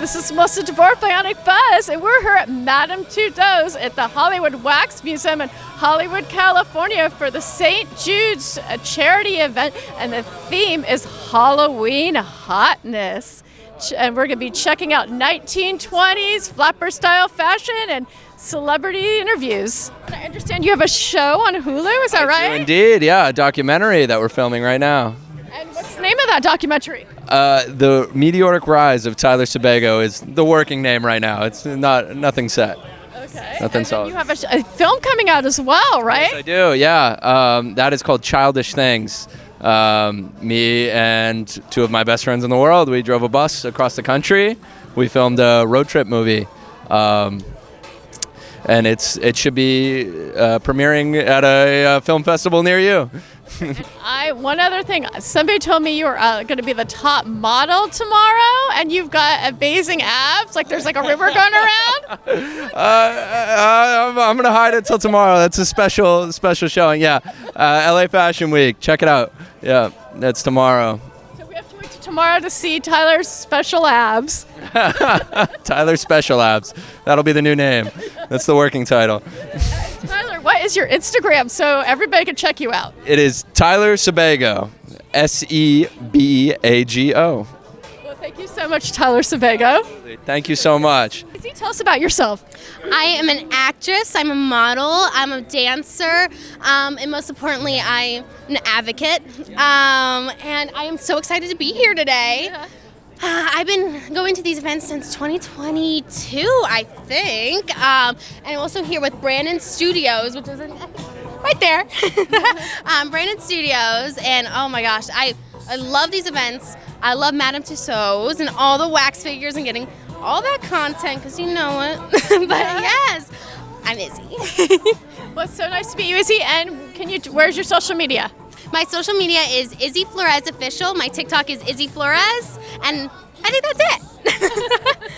This is Melissa DeVore, Bionic Buzz, and we're here at Madame Tussauds at the Hollywood Wax Museum in Hollywood, California for the St. Jude's charity event, and the theme is Halloween Hotness. And we're going to be checking out 1920s flapper-style fashion and celebrity interviews. I understand you have a show on Hulu, is that right? I do indeed, yeah, a documentary that we're filming right now. And what's the name of that documentary? The Meteoric Rise of Tyler Sebago is the working name right now. It's nothing set. Okay. Nothing solid. You have a film coming out as well, right? Yes, I do, yeah. That is called Childish Things. Me and two of my best friends in the world, we drove a bus across the country. We filmed a road trip movie. And it should be premiering at a film festival near you. One other thing, somebody told me you were going to be the top model tomorrow, and you've got amazing abs, like there's like a river going around. I'm going to hide it till tomorrow. That's a special showing, yeah. LA Fashion Week, check it out. Yeah, that's tomorrow. So we have to wait till tomorrow to see Tyler's special abs. Tyler's Special Abs. That'll be the new name. That's the working title. Tyler, what is your Instagram so everybody can check you out? It is Tyler Sebago. Sebago. Well, thank you so much, Tyler Sebago. Thank you so much. Izzie, tell us about yourself. I am an actress, I'm a model, I'm a dancer, and most importantly, I'm an advocate. And I am so excited to be here today. I've been going to these events since 2022, I think. And I'm also here with Brandon Studios, which is right there. Brandon Studios, and oh my gosh, I love these events. I love Madame Tussauds and all the wax figures and getting all that content, because you know it. But yes, I'm Izzie. Well, it's so nice to meet you, Izzie. And where's your social media? My social media is Izzie Florez Official. My TikTok is Izzie Florez. And I think that's it.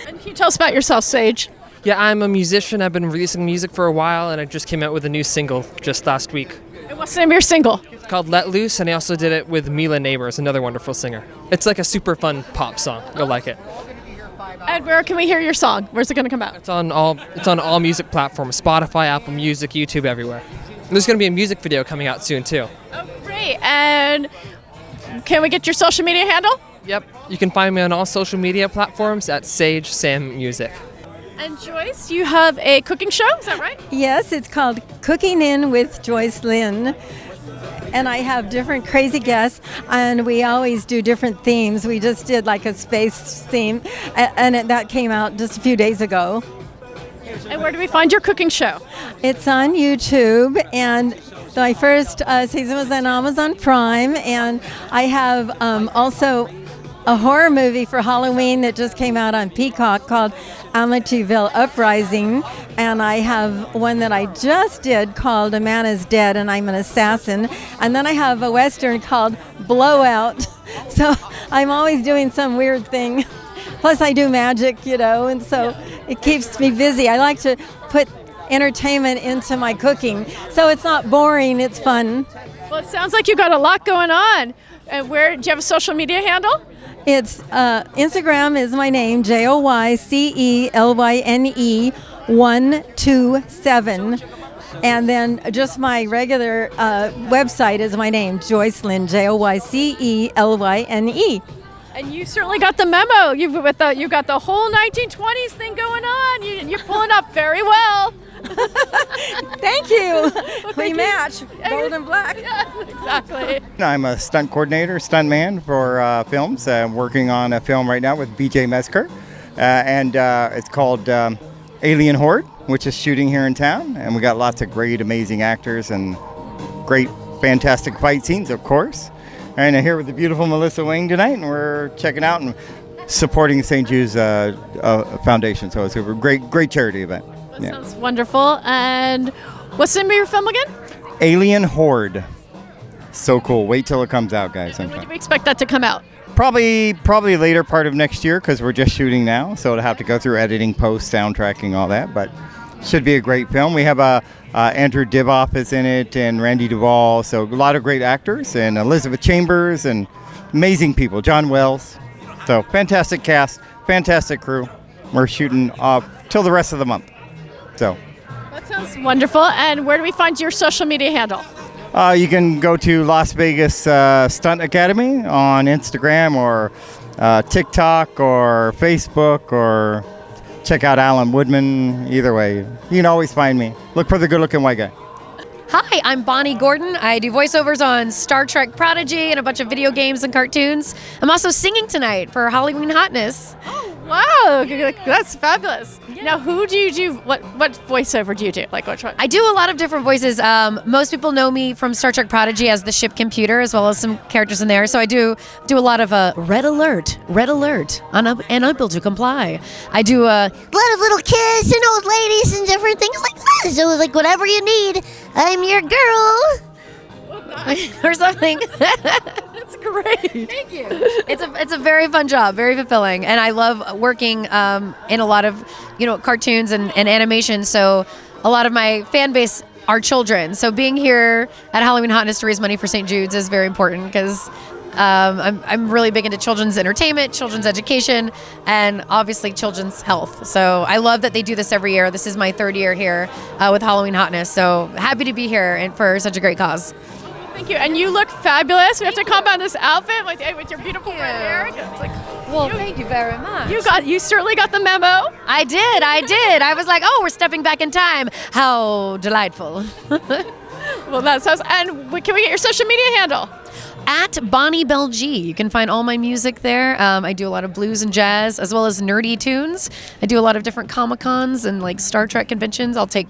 And can you tell us about yourself, Sage? Yeah, I'm a musician. I've been releasing music for a while, and I just came out with a new single just last week. And what's the name of your single? It's called Let Loose, and I also did it with Mila Neighbors, another wonderful singer. It's like a super fun pop song. You'll like it. And where can we hear your song? Where's it going to come out? It's on all music platforms, Spotify, Apple Music, YouTube, everywhere. And there's going to be a music video coming out soon, too. Oh, great. And can we get your social media handle? Yep. You can find me on all social media platforms at Sage Sam Music. And Joyce, you have a cooking show, is that right? Yes, it's called Cooking In with Joycelyne. And I have different crazy guests, and we always do different themes. We just did like a space theme, and that came out just a few days ago. And where do we find your cooking show? It's on YouTube, and my first season was on Amazon Prime, and I have also a horror movie for Halloween that just came out on Peacock called Amityville Uprising, and I have one that I just did called A Man Is Dead and I'm an Assassin, and then I have a Western called Blowout. So I'm always doing some weird thing. Plus I do magic, and so it keeps me busy. I like to put entertainment into my cooking, so it's not boring, it's fun. Well, it sounds like you got a lot going on. And do you have a social media handle? It's Instagram is my name, Joycelyne 127, and then just my regular website is my name, Joycelyne, Joycelyne. And you certainly got the memo. You got the whole 1920s thing going on. You're pulling up very well. Thank you. We match, gold and black. Yeah, exactly. I'm a stunt coordinator, stuntman for films. I'm working on a film right now with BJ Mesker, and it's called Alien Horde, which is shooting here in town. And we got lots of great, amazing actors and great, fantastic fight scenes, of course. And I'm here with the beautiful Melissa Wing tonight, and we're checking out and supporting the St. Jude's Foundation. So it's a great charity event. That sounds wonderful. And what's the name of your film again? Alien Horde. So cool. Wait till it comes out, guys. And when do we expect that to come out? Probably later part of next year, because we're just shooting now. So it'll have to go through editing, post, soundtracking, all that. But should be a great film. We have Andrew Divoff is in it, and Randy Duvall. So a lot of great actors, and Elizabeth Chambers, and amazing people. John Wells. So fantastic cast, fantastic crew. we're shooting till the rest of the month. So That sounds wonderful. And where do we find your social media handle? you can go to Las Vegas Stunt Academy on Instagram or TikTok or Facebook, or check out Alan Woodman. Either way, you can always find me. Look for the good-looking white guy. Hi, I'm Bonnie Gordon. I do voiceovers on Star Trek Prodigy and a bunch of video games and cartoons. I'm also singing tonight for Halloween Hotness. Wow, that's fabulous. Now, who do you do? What voiceover do you do? Like which one? I do a lot of different voices. Most people know me from Star Trek Prodigy as the ship computer, as well as some characters in there. So I do a lot of red alert, unable to comply. I do a lot of little kids and old ladies and different things like that. So, like, whatever you need, I'm your girl. or something. That's great. Thank you. It's a very fun job, very fulfilling, and I love working in a lot of cartoons and animation. So a lot of my fan base are children. So being here at Halloween Hotness to raise money for St. Jude's is very important because I'm really big into children's entertainment, children's education, and obviously children's health. So I love that they do this every year. This is my third year here with Halloween Hotness. So happy to be here and for such a great cause. Thank you. And you look fabulous. We have to compound this outfit with your beautiful red hair. It's like, thank you very much. You certainly got the memo. I did. I was like, we're stepping back in time. How delightful. Well, that sounds. And can we get your social media handle? At Bonnie Bell G. You can find all my music there. I do a lot of blues and jazz as well as nerdy tunes. I do a lot of different Comic-Cons and like Star Trek conventions. I'll take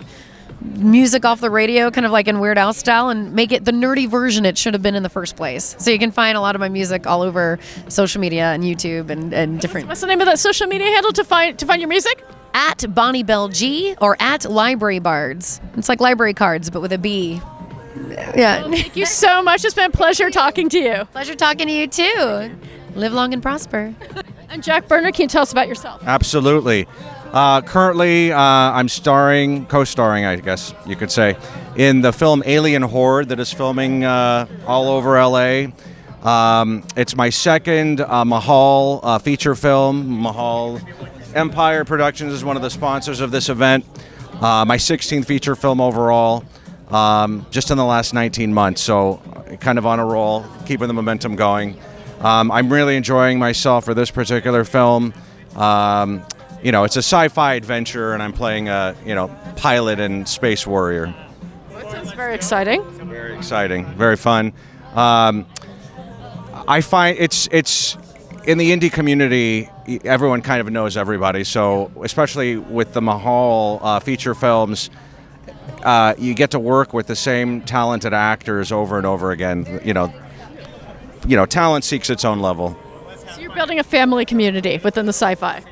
music off the radio, kind of like in Weird Al style, and make it the nerdy version it should have been in the first place. So you can find a lot of my music all over social media and YouTube and different. What's the name of that social media handle to find your music? At Bonnie Bell G or at Library Bards. It's like library cards, but with a B. Yeah. Well, thank you so much. It's been a pleasure talking to you. Pleasure talking to you too. Live long and prosper. And Jack Berner, can you tell us about yourself? Absolutely. Currently, I'm co-starring, I guess you could say, in the film Alien Horde that is filming all over LA. It's my second Mahal feature film. Mahal Empire Productions is one of the sponsors of this event. My 16th feature film overall, just in the last 19 months. So kind of on a roll, keeping the momentum going. I'm really enjoying myself for this particular film. It's a sci-fi adventure, and I'm playing a, pilot and space warrior. That sounds very exciting. Very exciting, very fun. I find it's in the indie community, everyone kind of knows everybody. So especially with the Mahal feature films, you get to work with the same talented actors over and over again. Talent seeks its own level. So you're building a family community within the sci-fi.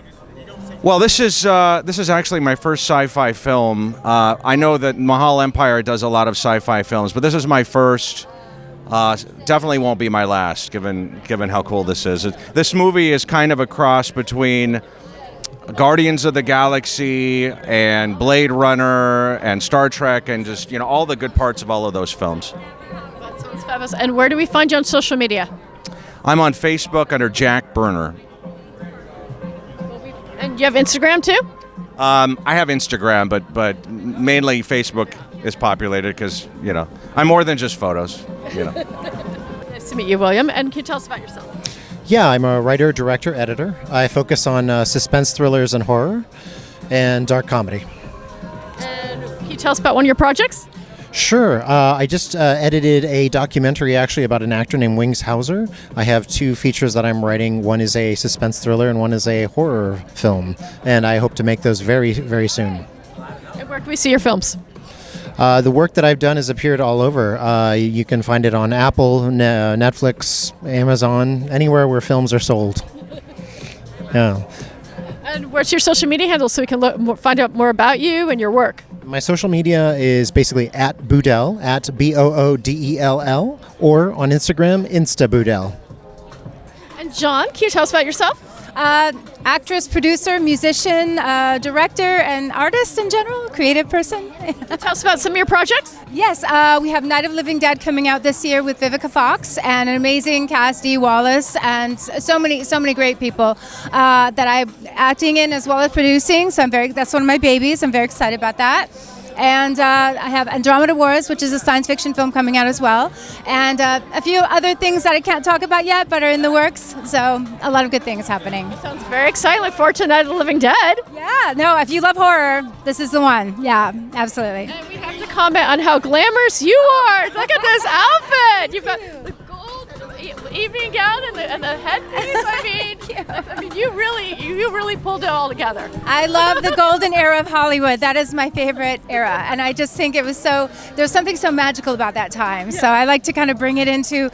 Well, this is actually my first sci-fi film. I know that Mahal Empire does a lot of sci-fi films, but this is my first. Definitely won't be my last, given how cool this is. This movie is kind of a cross between Guardians of the Galaxy and Blade Runner and Star Trek and just all the good parts of all of those films. That sounds fabulous. And where do we find you on social media? I'm on Facebook under Jack Berner. And you have Instagram too? I have Instagram, but mainly Facebook is populated because I'm more than just photos. Nice to meet you, William. And can you tell us about yourself? Yeah, I'm a writer, director, editor. I focus on suspense thrillers and horror and dark comedy. And can you tell us about one of your projects? Sure. I just edited a documentary actually about an actor named Wings Hauser. I have two features that I'm writing. One is a suspense thriller and one is a horror film. And I hope to make those very, very soon. And where can we see your films? The work that I've done has appeared all over. You can find it on Apple, Netflix, Amazon, anywhere where films are sold. Yeah. And what's your social media handle so we can find out more about you and your work? My social media is basically at Boodell, at Boodell, or on Instagram, InstaBoodell. And John, can you tell us about yourself? Actress, producer, musician, director, and artist in general, creative person. Tell us about some of your projects. Yes, we have Night of the Living Dead coming out this year with Vivica Fox and an amazing cast, Dee Wallace, and so many great people that I'm acting in as well as producing. So that's one of my babies. I'm very excited about that. And I have Andromeda Wars, which is a science fiction film coming out as well. And a few other things that I can't talk about yet, but are in the works. So a lot of good things happening. Sounds very exciting. Look forward to Night of the Living Dead. Yeah, no, if you love horror, this is the one. Yeah, absolutely. And we have to comment on how glamorous you are. Look at this outfit. You've got the gold evening gown and the headpiece. I mean, you really pulled it all together. I love the golden era of Hollywood. That is my favorite era, and I just think it was there's something so magical about that time. So I like to kind of bring it into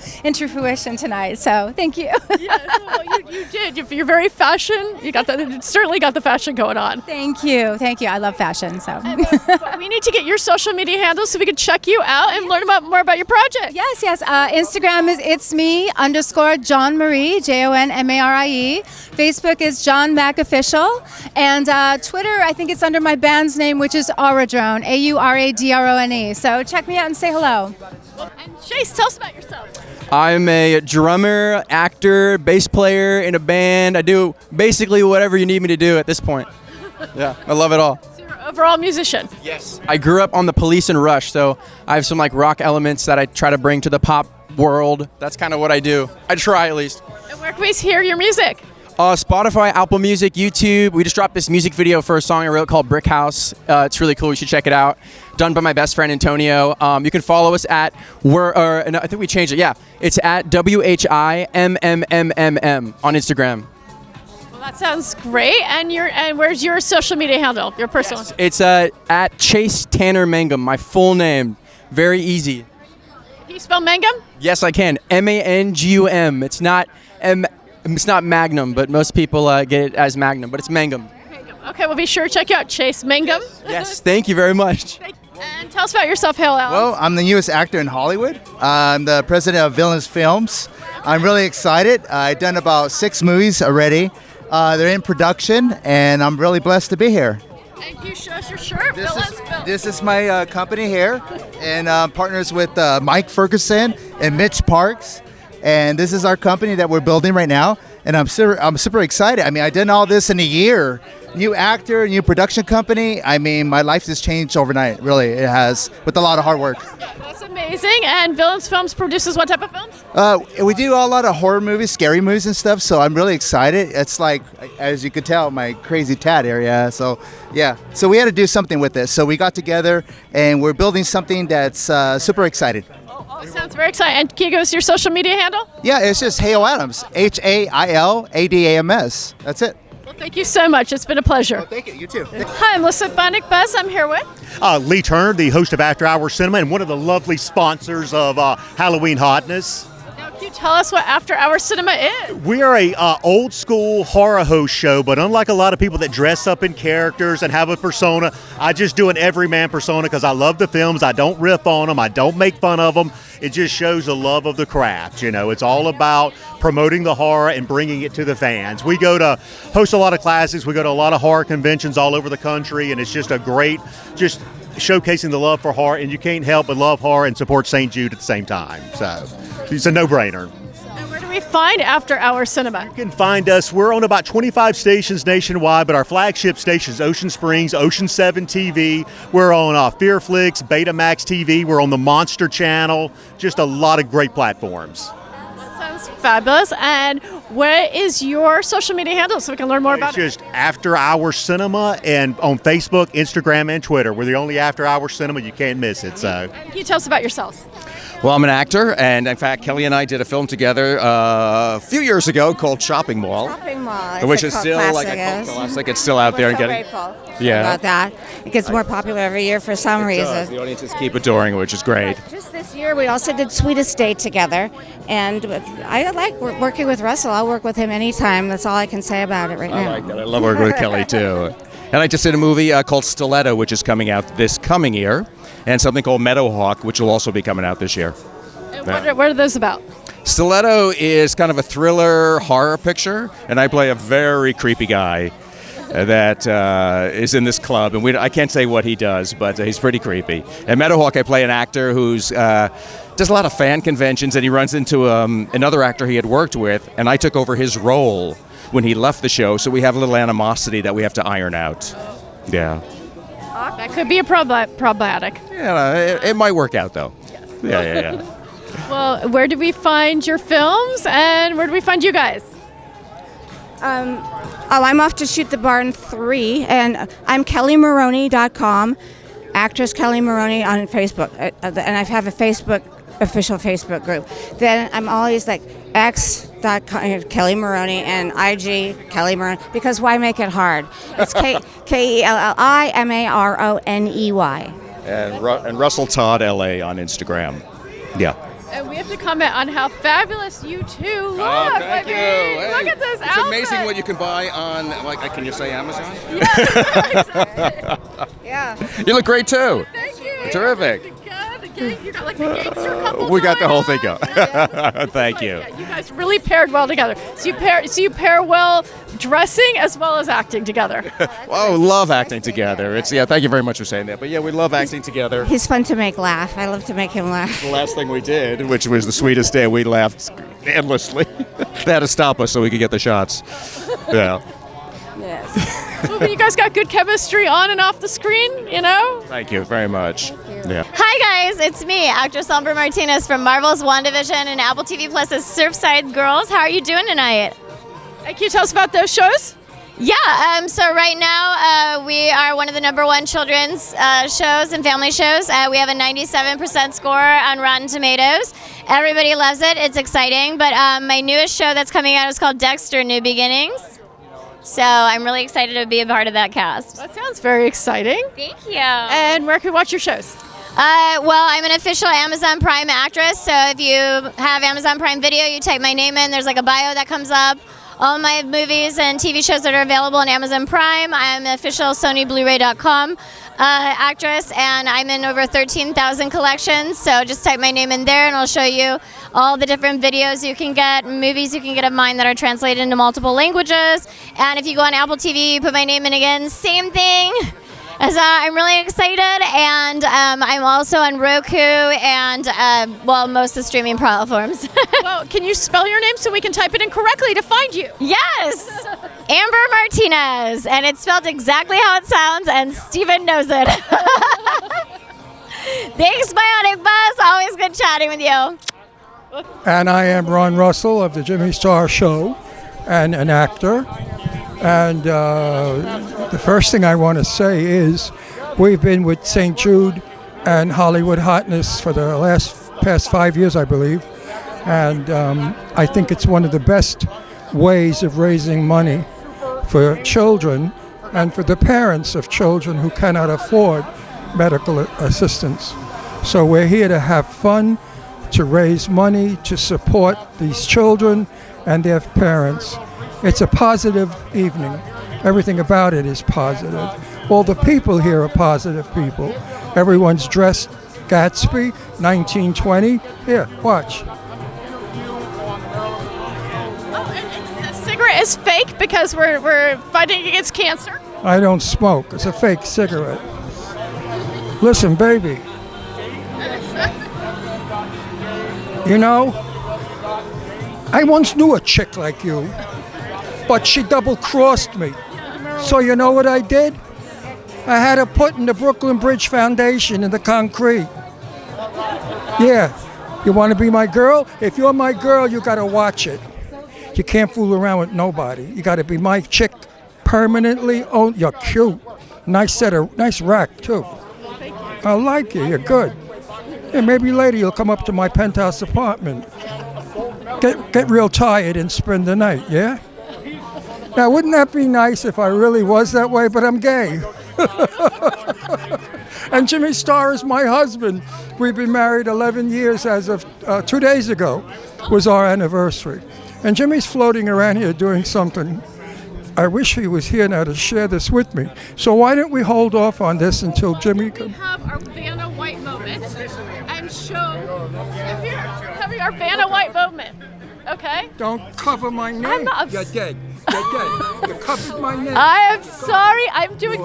fruition tonight. So thank you. Yes, well, you did. You're very fashion. You certainly got the fashion going on. Thank you. I love fashion. So but we need to get your social media handles so we can check you out and learn more about your project. Yes. Instagram is itsme_John Marie, JONMARIE. Facebook is John Mac Official, and Twitter, I think it's under my band's name, which is Auradrone, AURADRONE. So check me out and say hello. And Chase, tell us about yourself. I'm a drummer, actor, bass player in a band. I do basically whatever you need me to do at this point. Yeah, I love it all. So you're an overall musician. Yes. I grew up on the Police and Rush, so I have some rock elements that I try to bring to the pop world. That's kind of what I do. I try at least. And where can we hear your music? Spotify, Apple Music, YouTube. We just dropped this music video for a song I wrote called Brick House. It's really cool. You should check it out. Done by my best friend Antonio. You can follow us at I think we changed it. Yeah, it's at WHIMMMMM on Instagram. Well, that sounds great. And where's your social media handle? Your personal? Yes. It's at Chase Tanner Mangum. My full name. Very easy. Can you spell Mangum? Yes, I can. MANGUM. It's not Magnum, but most people get it as Magnum, but it's Mangum. Okay, we'll be sure to check you out, Chase Mangum. Yes, thank you very much. And tell us about yourself, Hale Alice. Well, I'm the newest actor in Hollywood. I'm the president of Villianous Films. I'm really excited. I've done about 6 movies already. They're in production, and I'm really blessed to be here. And can you show us your shirt? This is my company here, and partners with Mike Ferguson and Mitch Parks. And this is our company that we're building right now, and I'm super excited. I mean, I did all this in a year. New actor, new production company. I mean, my life has changed overnight. Really, it has, with a lot of hard work. That's amazing. And Villianous Films produces what type of films? We do a lot of horror movies, scary movies and stuff, so I'm really excited. It's like, as you could tell, my crazy tat area. So, yeah. So we had to do something with this. So we got together, and we're building something that's super excited. Sounds very exciting. And can you give us your social media handle? Yeah, it's just Hale Adams, HAILADAMS. That's it. Well, thank you so much. It's been a pleasure. Oh, thank you. You too. Hi, I'm Melissa Bonick Buzz. I'm here with Lee Turner, the host of After Hours Cinema and one of the lovely sponsors of Halloween Hotness. Now, can you tell us what After Hours Cinema is? We are a old school horror host show, but unlike a lot of people that dress up in characters and have a persona, I just do an everyman persona because I love the films. I don't riff on them. I don't make fun of them. It just shows the love of the craft. You know, it's all about promoting the horror and bringing it to the fans. We go to host a lot of classes. We go to a lot of horror conventions all over the country, and it's just a great, just showcasing the love for horror, and you can't help but love horror and support St. Jude at the same time. So it's a no-brainer. And where do we find After Hours Cinema? You can find us. We're on about 25 stations nationwide, but our flagship station is Ocean Springs, Ocean 7 TV. We're on Fearflix, Betamax TV. We're on the Monster Channel. Just a lot of great platforms. That sounds fabulous. And what is your social media handle so we can learn more about it? It's just After Hours Cinema, and on Facebook, Instagram, and Twitter. We're the only After Hours Cinema. You can't miss it. So, can you tell us about yourself? Well, I'm an actor, and in fact, Kelli and I did a film together a few years ago called Shopping Mall. Shopping Mall. Which is still like a cult classic. It's still out there and getting. Grateful yeah. about that. It gets more popular every year for some reason. The audiences keep adoring it, which is great. Just this year, we also did Sweetest Day together, and I like working with Russell. I'll work with him anytime. That's all I can say about it right now. I like that. I love working with Kelli, too. And I just did a movie called Stiletto, which is coming out this coming year, and something called Meadowhawk, which will also be coming out this year. And what are those about? Stiletto is kind of a thriller horror picture, and I play a very creepy guy that is in this club, and I can't say what he does, but he's pretty creepy. And Meadowhawk, I play an actor who's does a lot of fan conventions, and he runs into another actor he had worked with, and I took over his role when he left the show, so we have a little animosity that we have to iron out. Yeah. That could be a problematic. Yeah, it might work out, though. Yeah. Well, where do we find your films, and where do we find you guys? I'm off to shoot The Barn 3, and I'm KelliMaroney.com, actress Kelli Maroney on Facebook, and I have a official Facebook group. Then I'm always like X.com, Kelli Maroney, and IG Kelli Maroney, because why make it hard? It's KelliMaroney. And Russell Todd LA on Instagram. Yeah. And we have to comment on how fabulous you two look. Thank you. Hey, look at this it's outfit. amazing what you can buy on, can you say Amazon? Yeah. You look great too. Thank you. Terrific. You got like the gangster couple. We got the whole thing going. Thank you. Yeah, you guys really paired well together. So you pair well dressing as well as acting together. Oh, love acting together. Thank you very much for saying that. But yeah, we love acting together. He's fun to make laugh. I love to make him laugh. The last thing we did, which was the sweetest day, we laughed endlessly. They had to stop us so we could get the shots. Yeah. Yes. Well, you guys got good chemistry on and off the screen, you know? Thank you very much. Yeah. Hi guys, it's me, actress Martinez from Marvel's WandaVision and Apple TV Plus's Surfside Girls. How are you doing tonight? Can you tell us about those shows? Yeah, so right now we are one of the #1 children's shows and family shows. We have a 97% score on Rotten Tomatoes. Everybody loves it. It's exciting. But my newest show that's coming out is called Dexter: New Beginnings. So I'm really excited to be a part of that cast. That sounds very exciting. Thank you. And where can we watch your shows? Well, I'm an official Amazon Prime actress, so if you have Amazon Prime Video, you type my name in, there's like a bio that comes up. All my movies and TV shows that are available on Amazon Prime. I'm an official SonyBlu-ray.com actress, and I'm in over 13,000 collections, so just type my name in there and I'll show you all the different videos you can get, movies you can get of mine that are translated into multiple languages. And if you go on Apple TV, you put my name in again, same thing. As I'm really excited, and I'm also on Roku and, most of the streaming platforms. Well, can you spell your name so we can type it in correctly to find you? Yes! Amber Martinez, and it's spelled exactly how it sounds, and Steven knows it. Thanks, Bionic Buzz. Always good chatting with you. And I am Ron Russell of the Jimmy Star Show, and an actor. And the first thing I want to say is we've been with St. Jude and Hollywood Hotness for the past 5 years, I believe. And I think it's one of the best ways of raising money for children and for the parents of children who cannot afford medical assistance. So we're here to have fun, to raise money, to support these children and their parents. It's a positive evening. Everything about it is positive. All the people here are positive people. Everyone's dressed Gatsby, 1920. Here, watch. The cigarette is fake because we're fighting against cancer. I don't smoke. It's a fake cigarette. Listen, baby. You know, I once knew a chick like you, but she double-crossed me. So you know what I did? I had her put in the Brooklyn Bridge Foundation in the concrete. Yeah. You want to be my girl? If you're my girl, you got to watch it. You can't fool around with nobody. You got to be my chick permanently. Oh, you're cute. Nice rack, too. I like you. You're good. Yeah, maybe later you'll come up to my penthouse apartment. Get real tired and spend the night, yeah? Now, wouldn't that be nice if I really was that way? But I'm gay. And Jimmy Star is my husband. We've been married 11 years as of 2 days ago was our anniversary. And Jimmy's floating around here doing something. I wish he was here now to share this with me. So why don't we hold off on this until Jimmy comes? Have our Vanna White moment and show. Have you our Vanna White movement. Okay? Don't cover my name. I'm not. You're dead. You're dead. You covered my name. I am sorry. I'm doing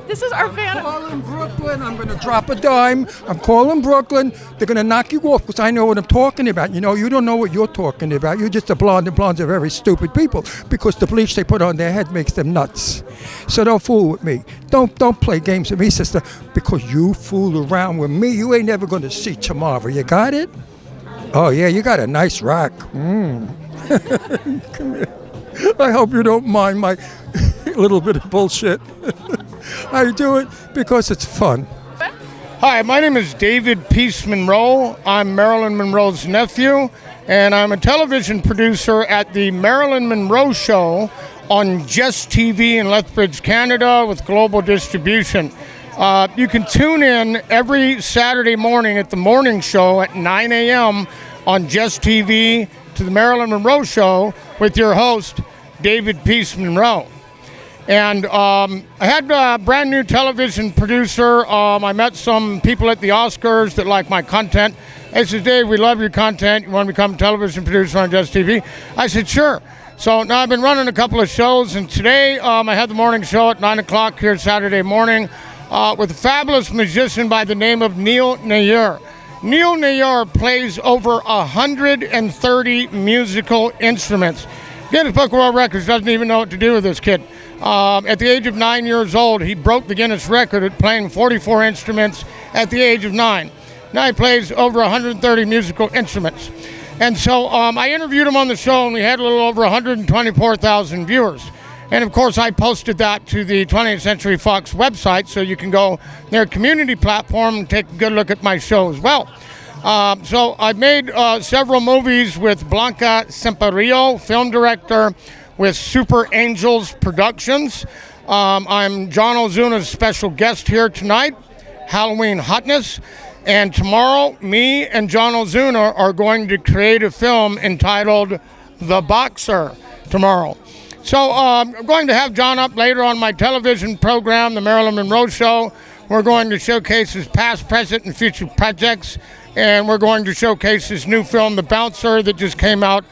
this is our Vanna. I'm calling Brooklyn. I'm going to drop a dime. I'm calling Brooklyn. They're going to knock you off because I know what I'm talking about. You know, you don't know what you're talking about. You're just a blonde, and blondes are very stupid people because the bleach they put on their head makes them nuts. So don't fool with me. Don't play games with me, sister, because you fool around with me. You ain't never going to see tomorrow. You got it? Oh, yeah, you got a nice rack. Come here. I hope you don't mind my little bit of bullshit. I do it because it's fun. Hi, my name is David Peace Monroe. I'm Marilyn Monroe's nephew, and I'm a television producer at the Marilyn Monroe Show on Just TV in Lethbridge, Canada, with global distribution. You can tune in every Saturday morning at the morning show at 9 a.m. on Just TV to the Marilyn Monroe Show with your host, David Peace Monroe. And I had a brand new television producer. I met some people at the Oscars that like my content. They said, Dave, we love your content. You want to become a television producer on Just TV? I said, sure. So now I've been running a couple of shows, and today I had the morning show at 9 o'clock here Saturday morning with a fabulous musician by the name of Neil Nair. Neil Nair plays over 130 musical instruments. Guinness Book of World Records doesn't even know what to do with this kid. At the age of 9 years old, he broke the Guinness record at playing 44 instruments at the age of 9. Now he plays over 130 musical instruments. And so I interviewed him on the show, and we had a little over 124,000 viewers. And of course, I posted that to the 20th Century Fox website, so you can go their community platform and take a good look at my show as well. So I've made several movies with Blanca Semperio, film director with Super Angels Productions. I'm John Ozuna's special guest here tonight, Halloween Hotness. And tomorrow, me and John Ozuna are going to create a film entitled The Boxer tomorrow. So I'm going to have John up later on my television program, The Marilyn Monroe Show. We're going to showcase his past, present, and future projects. And we're going to showcase his new film, The Bouncer, that just came out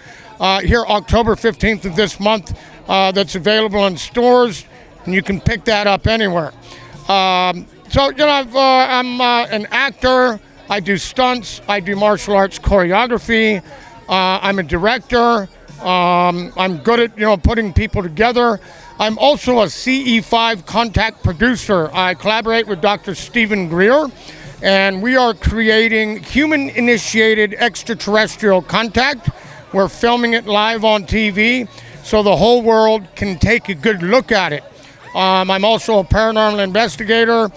here October 15th of this month. That's available in stores, and you can pick that up anywhere. So, you know, I'm an actor. I do stunts. I do martial arts choreography. I'm a director. I'm good at, you know, putting people together. I'm also a CE5 contact producer. I collaborate with Dr. Stephen Greer, and we are creating human-initiated extraterrestrial contact. We're filming it live on TV so the whole world can take a good look at it. I'm also a paranormal investigator.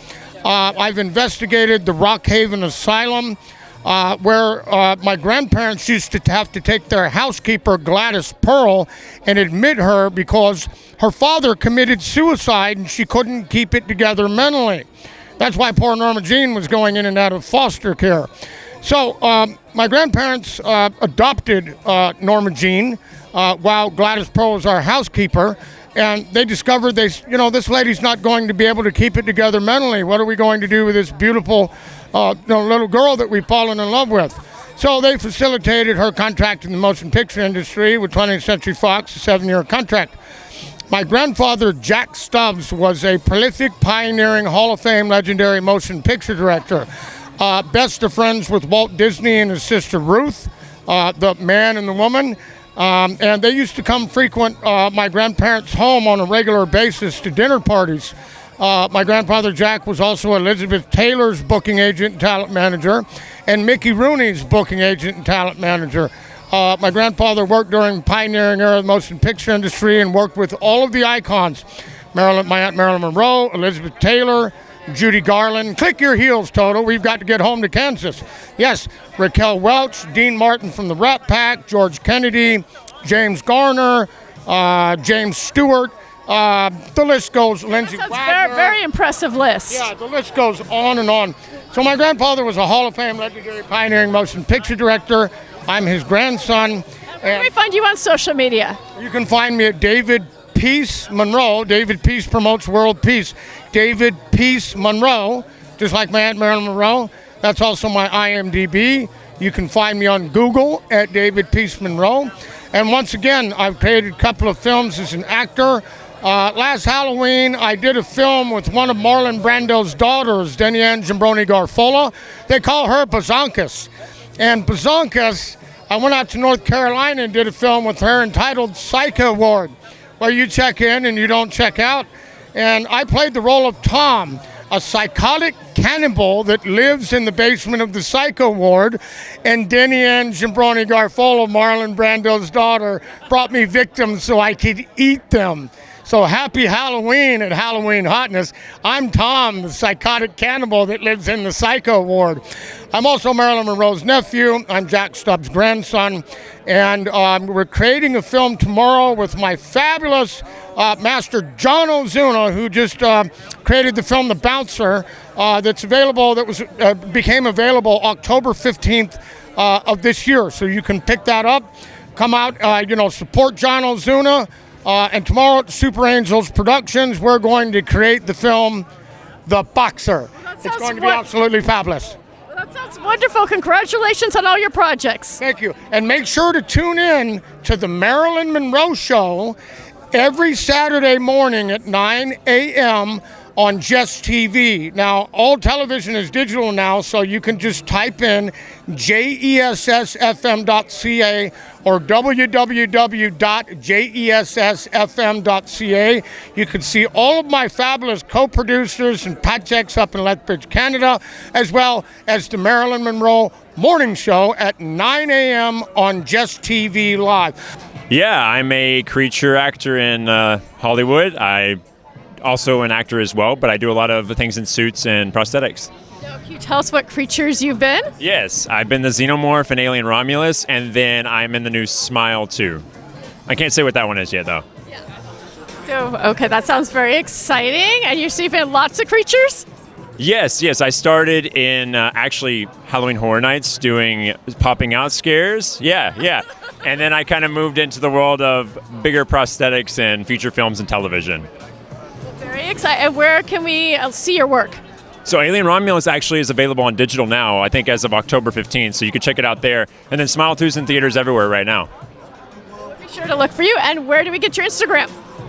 I've investigated the Rockhaven Asylum, where my grandparents used to have to take their housekeeper, Gladys Pearl, and admit her because her father committed suicide and she couldn't keep it together mentally. That's why poor Norma Jean was going in and out of foster care. So my grandparents adopted Norma Jean while Gladys Pearl was our housekeeper. And they discovered this lady's not going to be able to keep it together mentally. What are we going to do with this beautiful little girl that we've fallen in love with? So they facilitated her contract in the motion picture industry with 20th Century Fox, a 7-year contract. My grandfather, Jack Stubbs, was a prolific, pioneering, Hall of Fame, legendary motion picture director. Best of friends with Walt Disney and his sister Ruth, the man and the woman. And they used to come frequent my grandparents' home on a regular basis to dinner parties. My grandfather Jack was also Elizabeth Taylor's booking agent and talent manager, and Mickey Rooney's booking agent and talent manager. My grandfather worked during the pioneering era of the motion picture industry and worked with all of the icons. My Aunt Marilyn Monroe, Elizabeth Taylor, Judy Garland. Click your heels, Toto. We've got to get home to Kansas. Yes, Raquel Welch, Dean Martin from the Rat Pack, George Kennedy, James Garner, James Stewart. The list goes. Lindsay Wagner. Very, very impressive list. Yeah, the list goes on and on. So my grandfather was a Hall of Fame, legendary, pioneering motion picture director. I'm his grandson. Where can we find you on social media? You can find me at David Peace Monroe. David Peace promotes world peace. David Peace Monroe, just like my Aunt Marilyn Monroe. That's also my IMDb. You can find me on Google at David Peace Monroe. And once again, I've created a couple of films as an actor. Last Halloween, I did a film with one of Marlon Brando's daughters, Denianne Jambroni Garfola. They call her Bazonkas. And Bazonkas, I went out to North Carolina and did a film with her entitled Psycho Ward, where you check in and you don't check out. And I played the role of Tom, a psychotic cannibal that lives in the basement of the Psycho Ward. And Denianne Jambroni Garfola, Marlon Brando's daughter, brought me victims so I could eat them. So happy Halloween at Halloween Hotness. I'm Tom, the psychotic cannibal that lives in the Psycho Ward. I'm also Marilyn Monroe's nephew. I'm Jack Stubbs' grandson. And we're creating a film tomorrow with my fabulous master John Ozuna, who just created the film The Bouncer, that's available, became available October 15th of this year. So you can pick that up. Come out, support John Ozuna. And tomorrow at Super Angels Productions, we're going to create the film The Boxer. It's going to be absolutely fabulous. Well, that sounds wonderful. Congratulations on all your projects. Thank you. And make sure to tune in to the Marilyn Monroe Show every Saturday morning at 9 a.m. on Just TV. Now, all television is digital now, so you can just type in jessfm.ca or www.jessfm.ca. You can see all of my fabulous co-producers and projects up in Lethbridge, Canada, as well as the Marilyn Monroe Morning Show at 9 a.m. on Just TV Live. Yeah, I'm a creature actor in Hollywood. I also an actor as well, but I do a lot of things in suits and prosthetics. Now, can you tell us what creatures you've been? Yes, I've been the Xenomorph in Alien Romulus, and then I'm in the new Smile 2. I can't say what that one is yet, though. So, okay, that sounds very exciting. And you've been lots of creatures? Yes. I started in actually Halloween Horror Nights doing popping out scares. Yeah. And then I kind of moved into the world of bigger prosthetics and feature films and television. Very exciting. And where can we see your work? So Alien Romulus actually is available on digital now, I think as of October 15th, so you can check it out there. And then Smile 2's in theaters everywhere right now. Be sure to look for you. And where do we get your Instagram?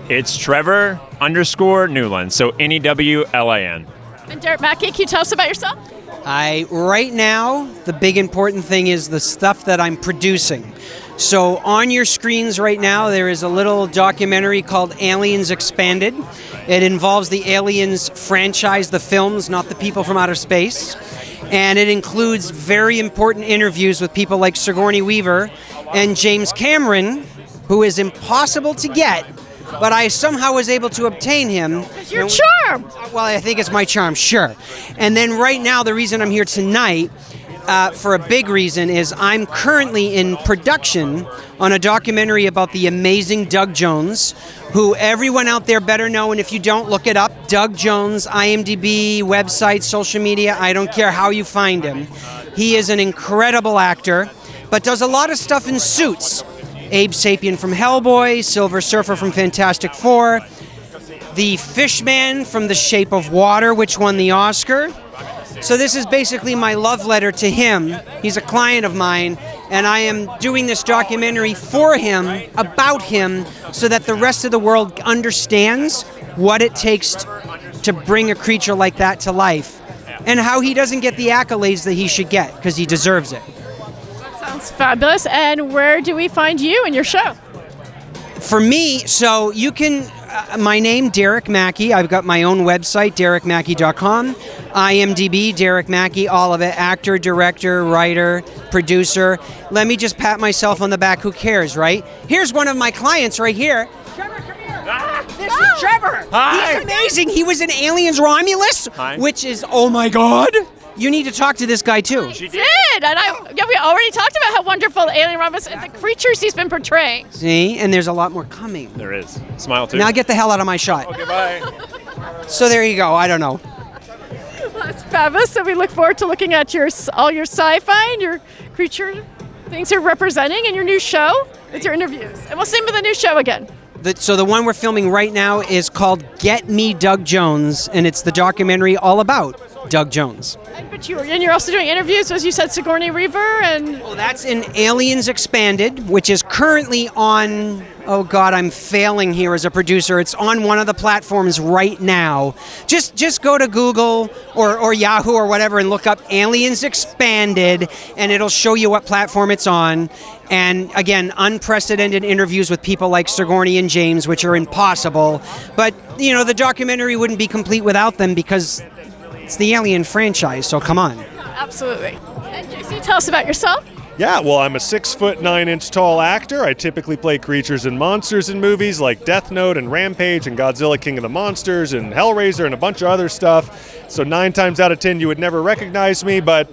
It's Trevor_Newlin, so Newlin. And Derek Maki, can you tell us about yourself? Right now, the big important thing is the stuff that I'm producing. So on your screens right now, there is a little documentary called Aliens Expanded. It involves the Aliens franchise, the films, not the people from outer space. And it includes very important interviews with people like Sigourney Weaver and James Cameron, who is impossible to get, but I somehow was able to obtain him. It's your charm! Well, I think it's my charm, sure. And then right now, the reason I'm here tonight, for a big reason, is I'm currently in production on a documentary about the amazing Doug Jones, who everyone out there better know, and if you don't, look it up. Doug Jones, IMDb, website, social media, I don't care how you find him. He is an incredible actor, but does a lot of stuff in suits. Abe Sapien from Hellboy, Silver Surfer from Fantastic Four, the Fishman from The Shape of Water, which won the Oscar. So this is basically my love letter to him. He's a client of mine, and I am doing this documentary for him, about him, so that the rest of the world understands what it takes to bring a creature like that to life, and how he doesn't get the accolades that he should get, because he deserves it. Sounds fabulous. And where do we find you and your show? For me, so you can, my name, Derek Maki. I've got my own website, derekmaki.com. IMDb, Derek Maki, all of it. Actor, director, writer, producer. Let me just pat myself on the back. Who cares, right? Here's one of my clients right here. Trevor, come here. This is Trevor. Hi. He's amazing. He was in Aliens Romulus, which is, oh my God. You need to talk to this guy too. She did. And we already talked about how wonderful Alien Romulus and the creatures he's been portraying. See, and there's a lot more coming. There is. Smile 2. Now get the hell out of my shot. Okay, bye. So there you go. I don't know. Well, that's fabulous. So we look forward to looking at all your sci-fi and your creature things you're representing in your new show with your interviews. And what's the name of the new show again? So the one we're filming right now is called Get Me Doug Jones, and it's the documentary all about Doug Jones. But you're also doing interviews, as you said, Sigourney Weaver, and well, that's in Aliens Expanded, which is currently on. Oh God, I'm failing here as a producer. It's on one of the platforms right now. Just go to Google or Yahoo or whatever and look up Aliens Expanded, and it'll show you what platform it's on. And again, unprecedented interviews with people like Sigourney and James, which are impossible. But the documentary wouldn't be complete without them because it's the Alien franchise. So come on. Absolutely. And JC, tell us about yourself. Yeah, well, I'm a 6'9" tall actor. I typically play creatures and monsters in movies like Death Note and Rampage and Godzilla King of the Monsters and Hellraiser and a bunch of other stuff. So 9 times out of 10, you would never recognize me, but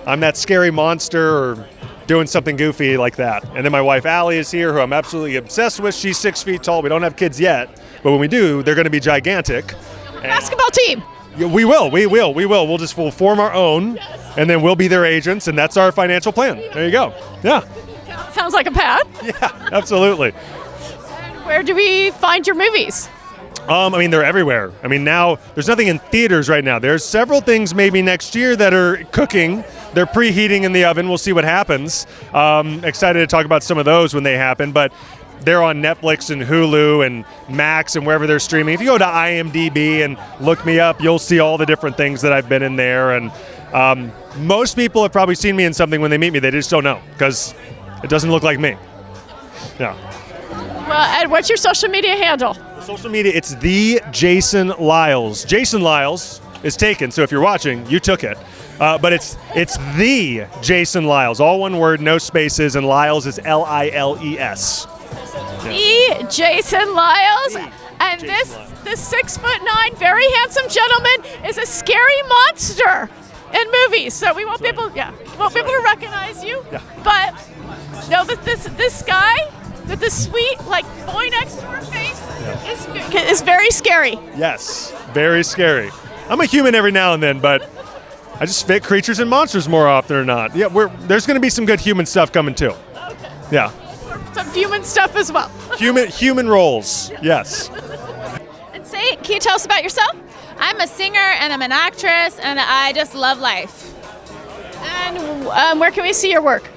I'm that scary monster or doing something goofy like that. And then my wife, Allie, is here, who I'm absolutely obsessed with. She's 6 feet tall. We don't have kids yet, but when we do, they're going to be gigantic. Basketball team. Yeah, we will. We'll form our own, and then we'll be their agents, and that's our financial plan. There you go. Yeah. Sounds like a path. Yeah, absolutely. And where do we find your movies? They're everywhere. Now there's nothing in theaters right now. There's several things maybe next year that are cooking. They're preheating in the oven. We'll see what happens. Excited to talk about some of those when they happen, but they're on Netflix and Hulu and Max and wherever they're streaming. If you go to IMDb and look me up, you'll see all the different things that I've been in there. And most people have probably seen me in something when they meet me. They just don't know because it doesn't look like me. Yeah. Well, Ed, what's your social media handle? Social media, it's the Jason Liles. Jason Liles is taken, so if you're watching, you took it. But it's the Jason Liles, all one word, no spaces, and Liles is Liles. The Jason Liles. And this 6'9", very handsome gentleman is a scary monster in movies. So we want people, to recognize you. Yeah. But no, this guy with the sweet boy next door face is very scary. Yes, very scary. I'm a human every now and then, but I just fit creatures and monsters more often or not. Yeah, there's going to be some good human stuff coming too. Okay. Yeah. Some human stuff as well. Human roles, yes. And can you tell us about yourself? I'm a singer and I'm an actress and I just love life. And where can we see your work?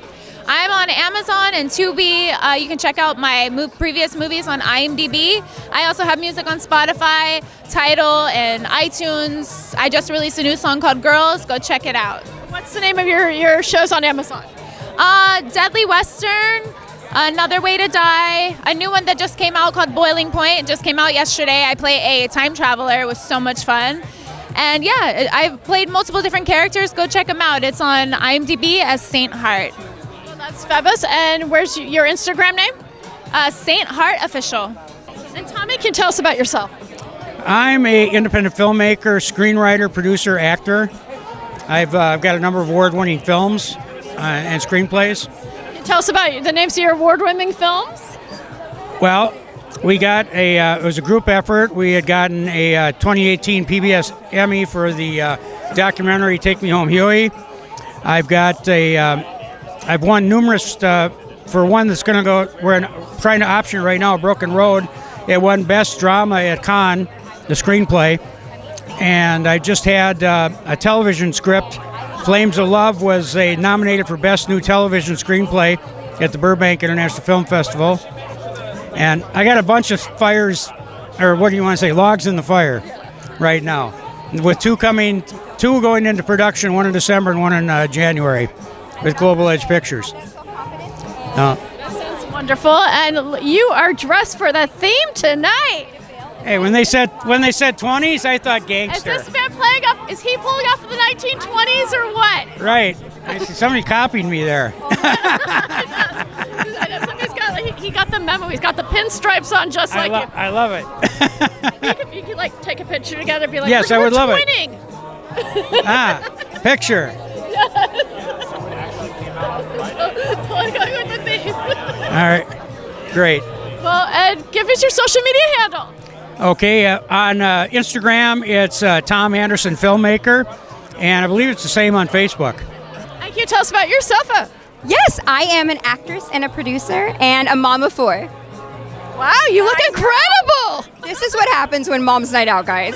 I'm on Amazon and Tubi. You can check out my previous movies on IMDb. I also have music on Spotify, Tidal, and iTunes. I just released a new song called Girls. Go check it out. What's the name of your shows on Amazon? Deadly Western, Another Way to Die, a new one that just came out called Boiling Point. It just came out yesterday. I play a time traveler. It was so much fun. And yeah, I've played multiple different characters. Go check them out. It's on IMDb as Saint Heart. That's fabulous. And where's your Instagram name? Saint Heart Official. And Tommy, can you tell us about yourself? I'm a independent filmmaker, screenwriter, producer, actor. I've got a number of award-winning films and screenplays. Can you tell us about the names of your award-winning films? Well, we got it was a group effort. We had gotten a 2018 PBS Emmy for the documentary Take Me Home, Huey. I've won numerous, for one that's going to go, we're trying to option right now, Broken Road. It won Best Drama at Cannes, the screenplay. And I just had a television script. Flames of Love was nominated for Best New Television Screenplay at the Burbank International Film Festival. And I got a bunch of fires, or what do you want to say, logs in the fire right now. With two going into production, one in December and one in January with Global Edge Pictures. That sounds wonderful. And you are dressed for the theme tonight. Hey, when they said 20s, I thought gangster. Is this man is he pulling off the 1920s or what? Right. I see somebody copied me there. He got the memo. He's got the pinstripes on just like you. I love it. You could take a picture together and be like, yes, I would love it. Picture. All right. Great. Well, Ed, give us your social media handle. Okay, on Instagram, it's Tom Anderson Filmmaker, and I believe it's the same on Facebook. Thank you. Tell us about yourself. Yes, I am an actress and a producer and a mom of 4. Wow, you look incredible. This is what happens when mom's night out, guys.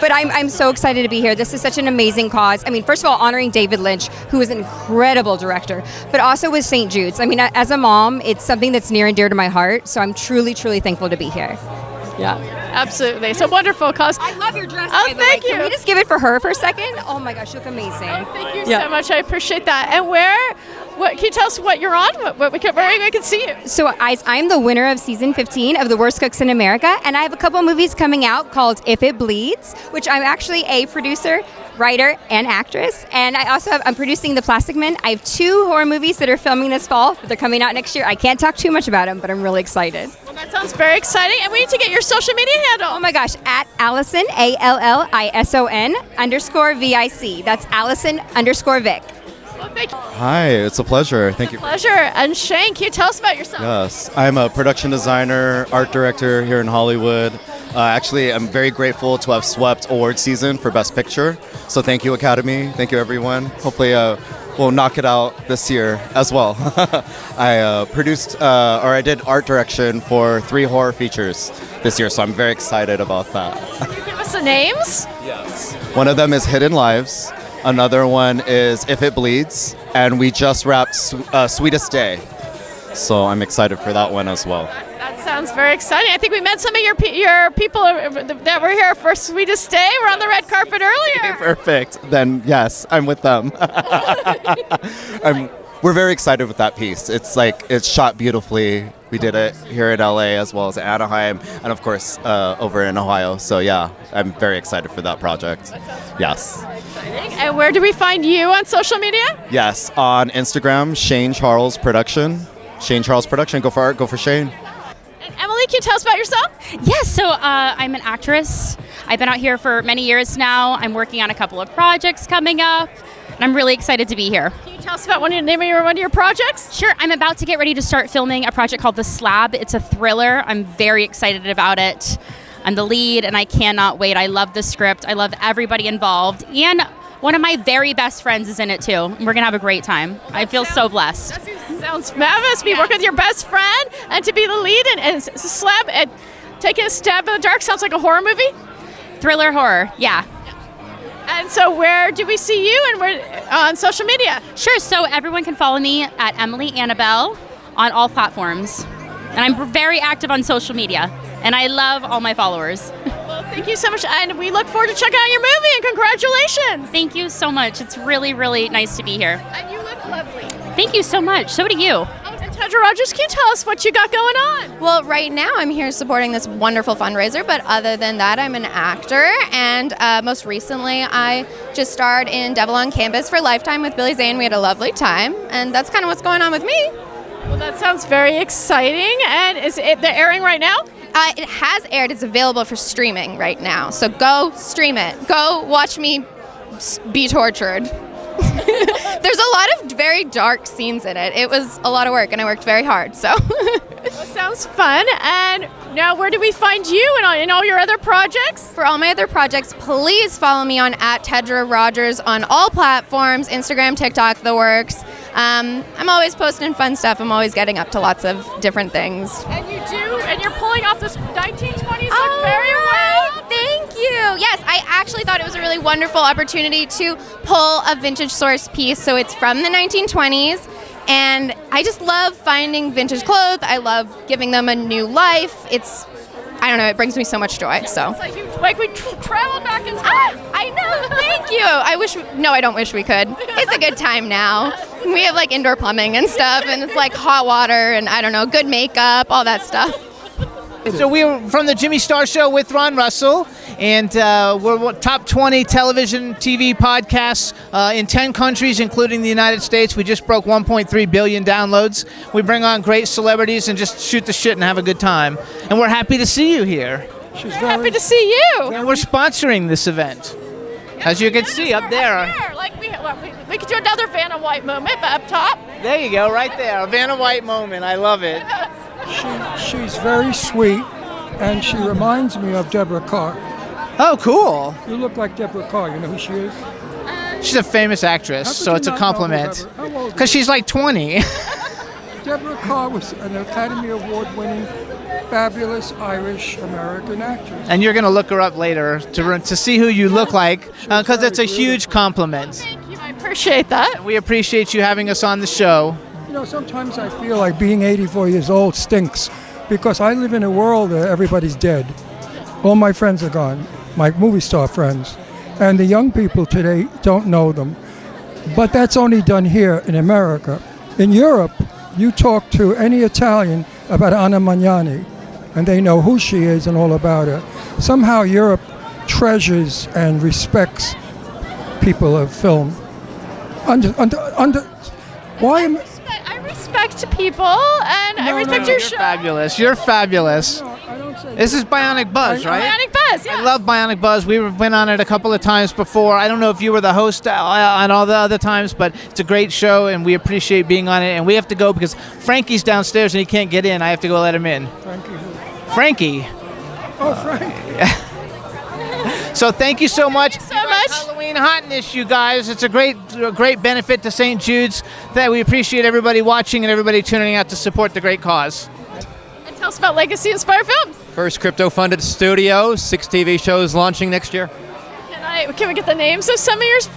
But I'm so excited to be here. This is such an amazing cause. I mean, first of all, honoring David Lynch, who is an incredible director, but also with St. Jude's. I mean, as a mom, it's something that's near and dear to my heart. So I'm truly, truly thankful to be here. Yeah. Absolutely. It's a wonderful cause. I love your dress. Oh, thank you. Can we just give it for her for a second? Oh my gosh, you look amazing. Oh, thank you so much. I appreciate that. And what can you tell us what you're on? Where we can see you? So I'm the winner of season 15 of The Worst Cooks in America, and I have a couple movies coming out called If It Bleeds, which I'm actually a producer, writer, and actress. And I'm producing The Plastic Men. I have 2 horror movies that are filming this fall. They're coming out next year. I can't talk too much about them, but I'm really excited. Well, that sounds very exciting. And we need to get your social media handle. Oh my gosh, at Allison, ALLISON _VIC. That's Allison _Vic. Well, thank you. Hi, it's a pleasure. Thank you. Pleasure. And Shane, can you tell us about yourself? Yes, I'm a production designer, art director here in Hollywood. Actually, I'm very grateful to have swept award season for Best Picture. So thank you, Academy. Thank you, everyone. Hopefully, we'll knock it out this year as well. I did art direction for 3 horror features this year, so I'm very excited about that. Can you give us the names? Yes. One of them is Hidden Lives. Another one is If It Bleeds, and we just wrapped Sweetest Day. So I'm excited for that one as well. That sounds very exciting. I think we met some of your people that were here for Sweetest Day. We're on the red carpet earlier. Perfect. Then yes, I'm with them. We're very excited with that piece. It's shot beautifully. We did it here in LA as well as Anaheim, and of course over in Ohio. So yeah, I'm very excited for that project. Yes. And where do we find you on social media? Yes, on Instagram, Shane Charles Production. Shane Charles Production. Go for art. Go for Shane. And Emily, can you tell us about yourself? Yes, so I'm an actress. I've been out here for many years now. I'm working on a couple of projects coming up, and I'm really excited to be here. Can you tell us about one of your projects? Sure, I'm about to get ready to start filming a project called The Slab. It's a thriller. I'm very excited about it. I'm the lead, and I cannot wait. I love the script. I love everybody involved, and one of my very best friends is in it too. We're gonna have a great time. I feel so blessed. That sounds fabulous. To be working with your best friend and to be the lead and Slab and taking a stab in the dark sounds like a horror movie. Thriller horror, yeah. And so where do we see you and where on social media? Sure, so everyone can follow me at Emily Annabelle on all platforms. And I'm very active on social media. And I love all my followers. Well, thank you so much. And we look forward to checking out your movie. And congratulations. Thank you so much. It's really, really nice to be here. And you look lovely. Thank you so much. So do you. And Tedra Rogers, can you tell us what you got going on? Well, right now I'm here supporting this wonderful fundraiser, but other than that, I'm an actor, and most recently I just starred in Devil on Campus for Lifetime with Billy Zane. We had a lovely time, and that's kind of what's going on with me. Well, that sounds very exciting. And they're airing right now? It has aired. It's available for streaming right now, so go stream it. Go watch me be tortured. There's a lot of very dark scenes in it. It was a lot of work, and I worked very hard. So Well, sounds fun. And now, where do we find you in all your other projects? For all my other projects, please follow me on @Tedra Rogers on all platforms: Instagram, TikTok, the works. I'm always posting fun stuff. I'm always getting up to lots of different things. And you do, and you're pulling off this 1920s look very well. Thank you. Yes, I actually thought it was a really wonderful opportunity to pull a vintage source piece. So it's from the 1920s, and I just love finding vintage clothes. I love giving them a new life. I don't know, it brings me so much joy. So It's like we traveled back in time. I know, thank you. I don't wish we could. It's a good time now. We have like indoor plumbing and stuff, and it's like hot water and I don't know, good makeup, all that stuff. So we're from the Jimmy Star Show with Ron Russell, and we're top 20 television, TV podcasts in 10 countries, including the United States. We just broke 1.3 billion downloads. We bring on great celebrities and just shoot the shit and have a good time. And we're happy to see you here. We're happy to see you. And we're sponsoring this event. As you can see up there. Like we could do another Vanna White moment, but up top. There you go, right there. A Vanna White moment. I love it. She's very sweet, and she reminds me of Deborah Carr. Oh, cool. You look like Deborah Carr. You know who she is? She's a famous actress, so it's a compliment. Because she's like 20. Deborah Carr was an Academy Award-winning fabulous Irish American actress. And you're going to look her up later to see who you look like, because it's a huge compliment. Thank you. I appreciate that. We appreciate you having us on the show. You know, sometimes I feel like being 84 years old stinks, because I live in a world where everybody's dead. All my friends are gone, my movie star friends. And the young people today don't know them. But that's only done here in America. In Europe, you talk to any Italian about Anna Magnani, and they know who she is and all about her. Somehow Europe treasures and respects people of film. Why am I respect people, and I respect your show. Fabulous. You're fabulous. This is Bionic Buzz, right? Bionic Buzz, yeah. I love Bionic Buzz. We went on it a couple of times before. I don't know if you were the host on all the other times, but it's a great show, and we appreciate being on it. And we have to go because Frankie's downstairs and he can't get in. I have to go let him in. Frankie. Oh, Frank. So thank you so much. So much. Halloween Hotness, you guys. It's a great benefit to St. Jude's. That we appreciate everybody watching and everybody tuning out to support the great cause. And tell us about Legacy Inspired Films. First crypto-funded studio, 6 TV shows launching next year. Can we get the names of some of yours?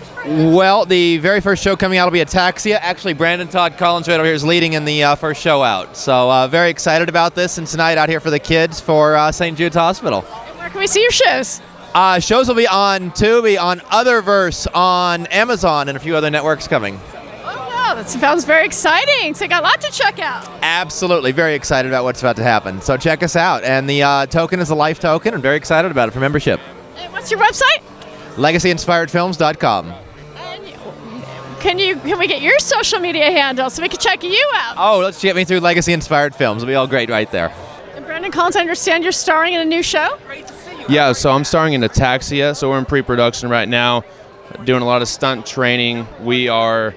Well, the very first show coming out will be Ataxia. Actually, Todd Collins right over here is leading in the first show out. So very excited about this, and tonight out here for the kids for St. Jude's Hospital. And where can we see your shows? Shows will be on Tubi, on Otherverse, on Amazon, and a few other networks coming. Oh, wow, that sounds very exciting. So you got a lot to check out. Absolutely. Very excited about what's about to happen. So check us out. And the token is a life token, and very excited about it for membership. And what's your website? LegacyInspiredFilms.com. Can we get your social media handle so we can check you out? Oh, let's get me through Legacy Inspired Films. It'll be all great right there. And Brendan Collins, I understand you're starring in a new show? Yeah, so I'm starring in Ataxia, so we're in pre-production right now, doing a lot of stunt training. We are,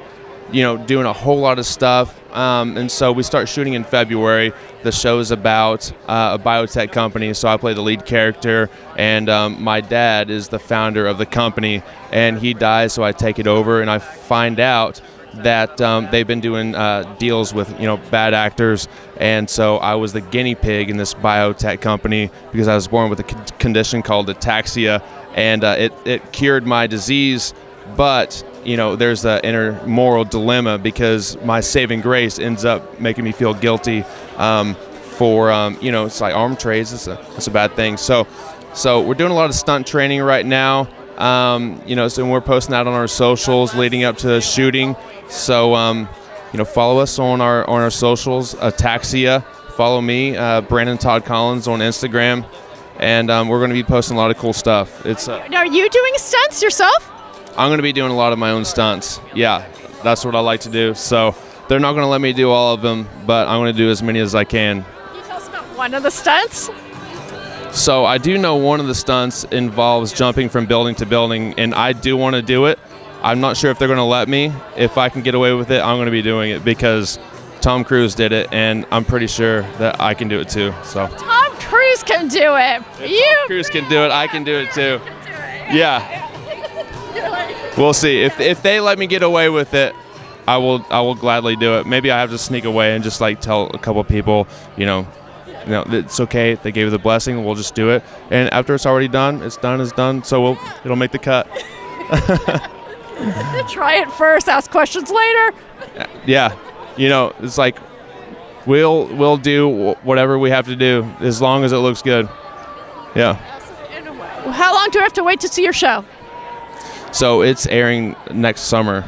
doing a whole lot of stuff, and so we start shooting in February. The show is about a biotech company, so I play the lead character, and my dad is the founder of the company, and he dies, so I take it over, and I find out that they've been doing deals with bad actors, and so I was the guinea pig in this biotech company because I was born with a condition called ataxia, and it cured my disease, but there's an inner moral dilemma because my saving grace ends up making me feel guilty for it's like arm trades. It's a bad thing. So we're doing a lot of stunt training right now. So we're posting that on our socials leading up to the shooting. So, follow us on our socials, Ataxia. Follow me, Brandon Todd Collins on Instagram, and we're going to be posting a lot of cool stuff. Are you doing stunts yourself? I'm going to be doing a lot of my own stunts. Yeah, that's what I like to do. So they're not going to let me do all of them, but I'm going to do as many as I can. Can you tell us about one of the stunts? So I do know one of the stunts involves jumping from building to building, and I do want to do it. I'm not sure if they're going to let me. If I can get away with it, I'm going to be doing it because Tom Cruise did it, and I'm pretty sure that I can do it too. So Tom Cruise can do it. Tom Cruise can do it. I can do it too. Yeah. We'll see. If they let me get away with it, I will gladly do it. Maybe I have to sneak away and just tell a couple people, it's okay. They gave the blessing. We'll just do it. And after it's already done, it's done. So it'll make the cut. Try it first, ask questions later. Yeah, it's like we'll do whatever we have to do as long as it looks good. Yeah. How long do I have to wait to see your show? So it's airing next summer.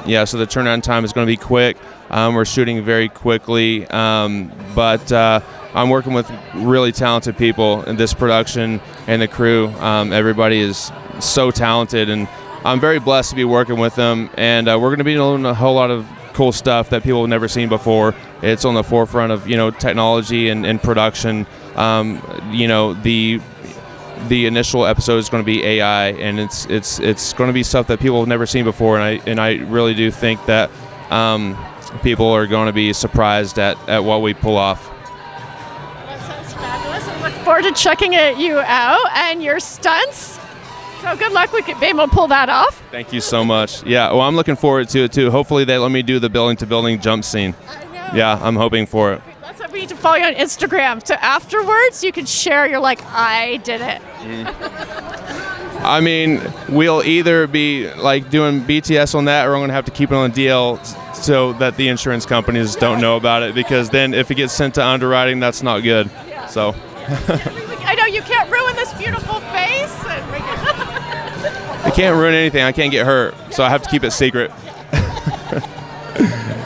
Yeah, so the turnaround time is going to be quick. We're shooting very quickly, but I'm working with really talented people in this production and the crew. Everybody is so talented, and I'm very blessed to be working with them, and we're going to be doing a whole lot of cool stuff that people have never seen before. It's on the forefront of technology and production. The initial episode is going to be AI, and it's going to be stuff that people have never seen before, and I really do think that people are going to be surprised at what we pull off. That sounds fabulous. I look forward to checking you out and your stunts. So good luck with being able to pull that off. Thank you so much. Yeah, well, I'm looking forward to it too. Hopefully they let me do the building to building jump scene. I know. Yeah, I'm hoping for it. Let's hope we need to follow you on Instagram. So afterwards, you can share. You're like, I did it. I mean, we'll either be like doing BTS on that, or I'm going to have to keep it on the DL so that the insurance companies don't know about it, because then if it gets sent to underwriting, that's not good. So. I know you can't ruin this beautiful face. I can't ruin anything. I can't get hurt, so I have to keep it secret.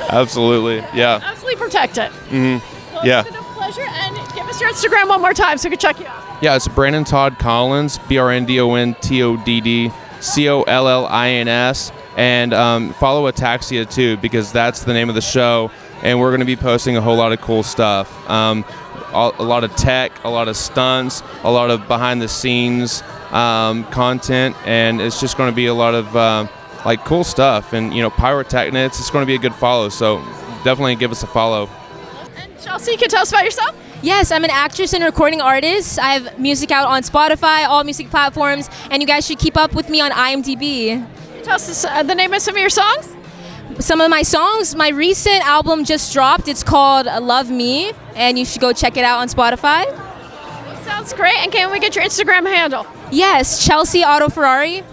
Absolutely, yeah. Absolutely protect it. Mm-hmm. Yeah. It's been a pleasure, and give us your Instagram one more time so we can check you out. Yeah, it's Brandon Todd Collins, BrNDonToddCollins, and follow Ataxia too, because that's the name of the show, and we're going to be posting a whole lot of cool stuff. A lot of tech, a lot of stunts, a lot of behind-the-scenes content, and it's just going to be a lot of like cool stuff, and pyrotechnics. It's going to be a good follow, so definitely give us a follow. And Chelsea, you can tell us about yourself? Yes, I'm an actress and recording artist. I have music out on Spotify, all music platforms, and you guys should keep up with me on IMDb. Can you tell us the name of some of your songs? Some of my songs, my recent album just dropped. It's called Love Me, and you should go check it out on Spotify. Sounds great. And can we get your Instagram handle? Yes, Chelsea Auto Ferrari.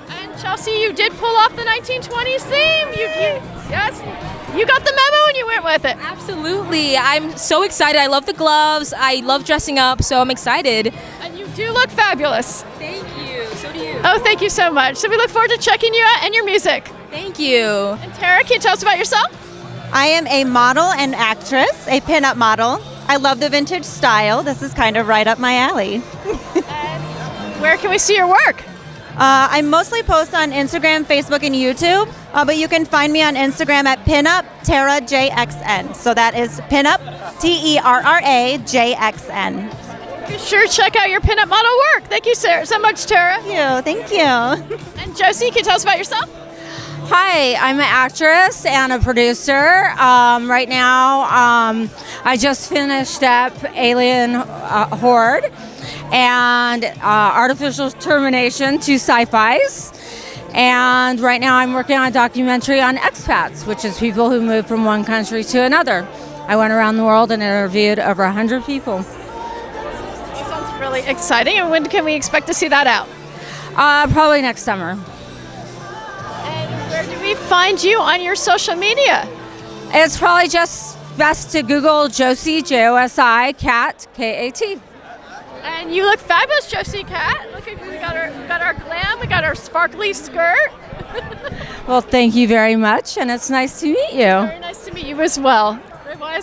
And Chelsea, you did pull off the 1920s theme. Yes, you got the memo and you went with it. Absolutely. I'm so excited. I love the gloves. I love dressing up, so I'm excited. And you do look fabulous. Thank you. So do you. Oh, thank you so much. So we look forward to checking you out and your music. Thank you. And Terra, can you tell us about yourself? I am a model and actress, a pinup model. I love the vintage style. This is kind of right up my alley. And where can we see your work? I mostly post on Instagram, Facebook, and YouTube, but you can find me on Instagram at pinup Terra JXN. So that is pinup TERRA JXN. Be sure to check out your pinup model work. Thank you so much, Terra. Thank you. And Josie, can you tell us about yourself? Hi, I'm an actress and a producer. Right now, I just finished up Alien Horde and Artificial Termination, 2 sci-fis. And right now I'm working on a documentary on expats, which is people who move from one country to another. I went around the world and interviewed over 100 people. Sounds really exciting. And when can we expect to see that out? Probably next summer. Where do we find you on your social media? It's probably just best to Google Josie, Josi, Cat, K-A-T. And you look fabulous, Josie Cat. Look, we got our glam, we got our sparkly skirt. Well, thank you very much, and it's nice to meet you. Very nice to meet you as well.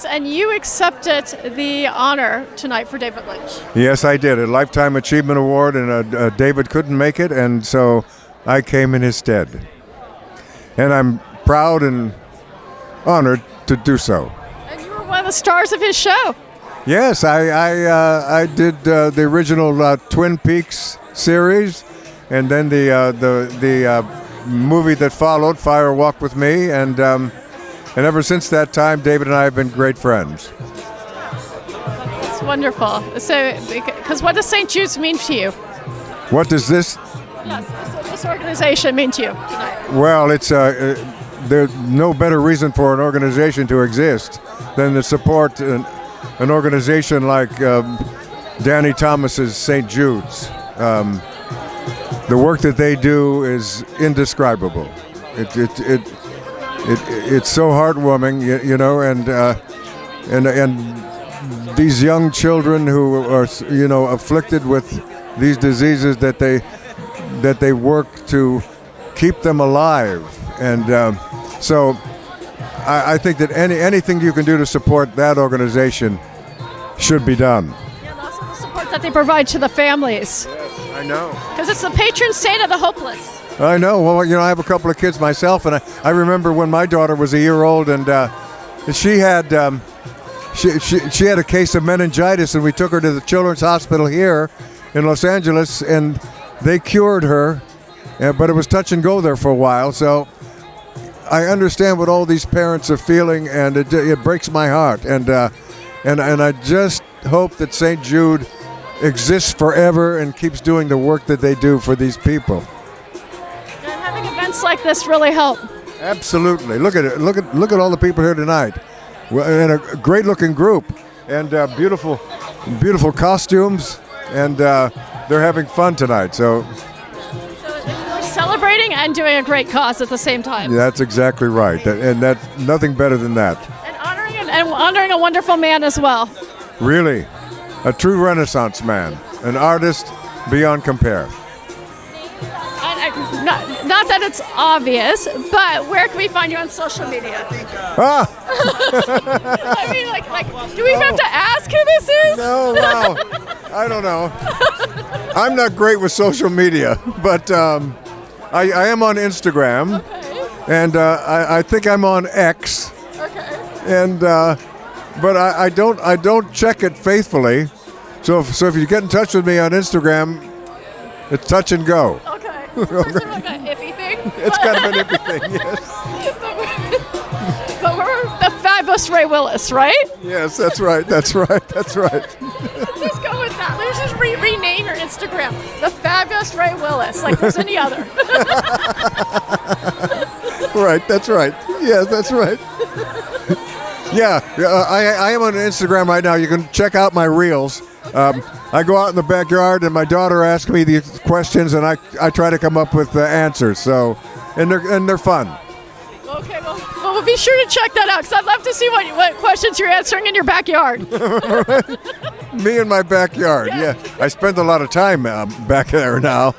And you accepted the honor tonight for David Lynch. Yes, I did. A Lifetime Achievement Award, and David couldn't make it, and so I came in his stead. And I'm proud and honored to do so. And you were one of the stars of his show. Yes, I did the original Twin Peaks series, and then the movie that followed, Fire Walk with Me, and ever since that time, David and I have been great friends. It's wonderful. So, because what does St. Jude's mean to you? What does this? Yes, this organization mean to you tonight? Well, it's there's no better reason for an organization to exist than to support an organization like Danny Thomas's St. Jude's. The work that they do is indescribable. It's so heartwarming, and these young children who are afflicted with these diseases that they work to keep them alive, and so I think that anything you can do to support that organization should be done. And also the support that they provide to the families. I know. Because it's the patron saint of the hopeless. I know. Well, I have a couple of kids myself, and I remember when my daughter was a year old, and she had she had a case of meningitis, and we took her to the Children's Hospital here in Los Angeles, and they cured her, but it was touch and go there for a while. So I understand what all these parents are feeling, and it breaks my heart. And I just hope that St. Jude exists forever and keeps doing the work that they do for these people. And having events like this really help. Absolutely. Look at it. Look at all the people here tonight. and a great-looking group, and beautiful costumes, and they're having fun tonight. So We're celebrating and doing a great cause at the same time. yeah, that's exactly right, and that's nothing better than that. And honoring a wonderful man as well. Really, a true Renaissance man, an artist beyond compare. Not that it's obvious, but where can we find you on social media? Ah! I mean, like, do we have to ask who this is? No, wow. I don't know. I'm not great with social media, but I am on Instagram, and I think I'm on X. Okay. And but I don't check it faithfully. So if you get in touch with me on Instagram, it's touch and go. Okay. It's sort of like an iffy thing. It's kind of an iffy thing, yes. But we're the fabulous Ray Willis, right? Yes, that's right. That's right. That's right. Let's just go with that. Let's just rename your Instagram. The fabulous Ray Willis, like there's any other. Right. That's right. Yes, that's right. Yeah, I am on Instagram right now. You can check out my reels. I go out in the backyard, and my daughter asks me the questions, and I try to come up with the answers. So, and they're fun. Okay, well, we'll be sure to check that out, because I'd love to see what questions you're answering in your backyard. Me in my backyard. Yeah, I spend a lot of time back there now.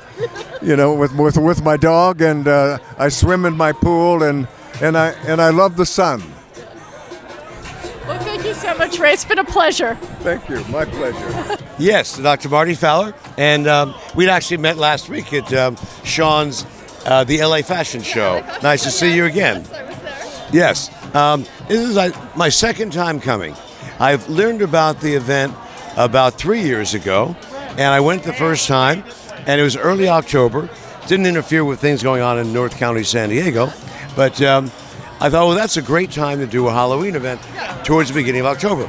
You know, with my dog, and I swim in my pool, and I love the sun. Well, thank you so much, Ray. It's been a pleasure. Thank you. My pleasure. Yes, Dr. Marty Fowler. And we'd actually met last week at Sean's the LA Fashion Show. Nice to see you again. Yes. This is my second time coming. I've learned about the event about 3 years ago, and I went the first time, and it was early October. Didn't interfere with things going on in North County, San Diego. But I thought, well, that's a great time to do a Halloween event towards the beginning of October.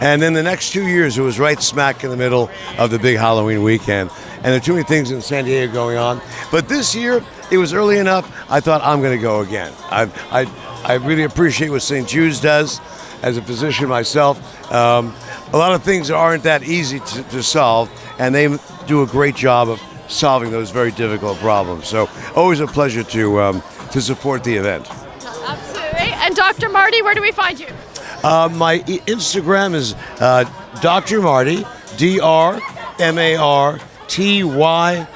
And then the next 2 years, it was right smack in the middle of the big Halloween weekend. And there are too many things in San Diego going on. But this year, it was early enough, I thought I'm going to go again. I really appreciate what St. Jude's does as a physician myself. A lot of things aren't that easy to solve, and they do a great job of solving those very difficult problems. So always a pleasure to support the event. Absolutely. And Dr. Marty, where do we find you? My Instagram is Dr. Marty, DrMartyYY.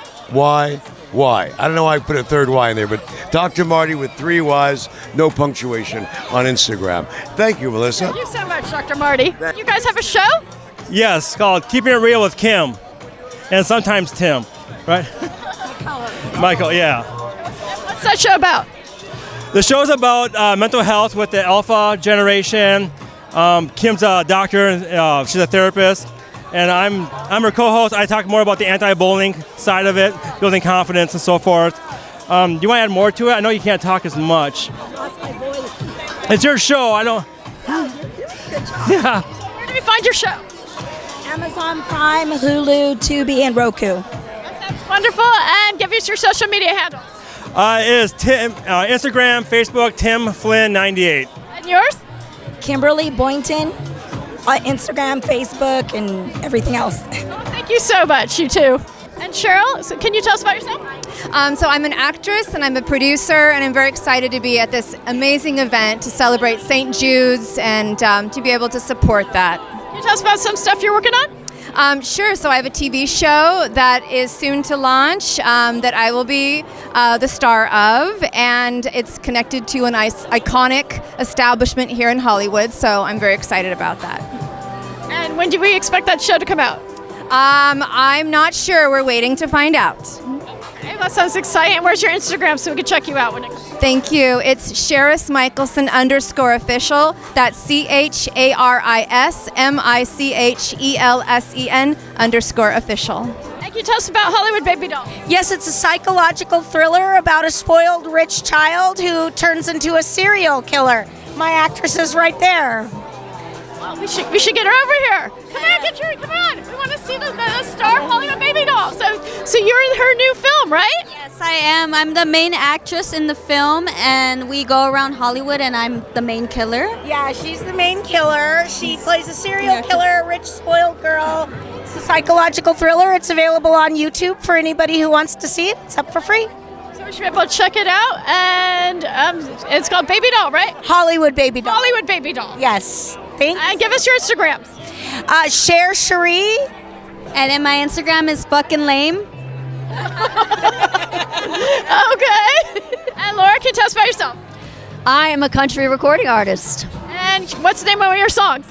I don't know why I put a third Y in there, but Dr. Marty with 3 Ys, no punctuation on Instagram. Thank you, Melissa. Thank you so much, Dr. Marty. You guys have a show? Yes, called Keeping It Real with Kim, and sometimes Tim, right? Michael, yeah. What's that show about? The show's about mental health with the Alpha generation. Kim's a doctor, she's a therapist, and I'm her co-host. I talk more about the anti-bullying side of it, building confidence and so forth. Do you want to add more to it? I know you can't talk as much. It's your show. I don't. Yeah. Where do we find your show? Amazon Prime, Hulu, Tubi, and Roku. That's wonderful. And give us your social media handle. It is Instagram, Facebook, Tim Flynn 98. And yours? Kimberly Boynton on Instagram, Facebook, and everything else. Thank you so much, you too. And Cheryl, so can you tell us about yourself? So I'm an actress and I'm a producer, and I'm very excited to be at this amazing event to celebrate St. Jude's and to be able to support that. Can you tell us about some stuff you're working on? Sure. So I have a TV show that is soon to launch that I will be the star of, and it's connected to an iconic establishment here in Hollywood, so I'm very excited about that. And when do we expect that show to come out? I'm not sure. We're waiting to find out. Okay, that sounds exciting. Where's your Instagram so we can check you out when it comes? Thank you. It's Charis Michelson _official. That's CharisMiChelsen _official. Can you tell us about Hollywood Baby Doll? Yes, it's a psychological thriller about a spoiled rich child who turns into a serial killer. My actress is right there. Well, we should get her over here. Come on, Victoria, come on. We want to see the star of Hollywood Baby Doll. So you're in her new film, right? Yes, I am. I'm the main actress in the film, and we go around Hollywood, and I'm the main killer. Yeah, she's the main killer. She plays a serial killer, rich, spoiled girl. It's a psychological thriller. It's available on YouTube for anybody who wants to see it. It's up for free. So we should be able to check it out. And it's called Baby Doll, right? Hollywood Baby Doll. Hollywood Baby Doll. Yes. Thanks. And give us your Instagrams. Share Cherie. And then my Instagram is fucking lame. Okay. And Laura, can you tell us about yourself? I am a country recording artist. And what's the name of your songs?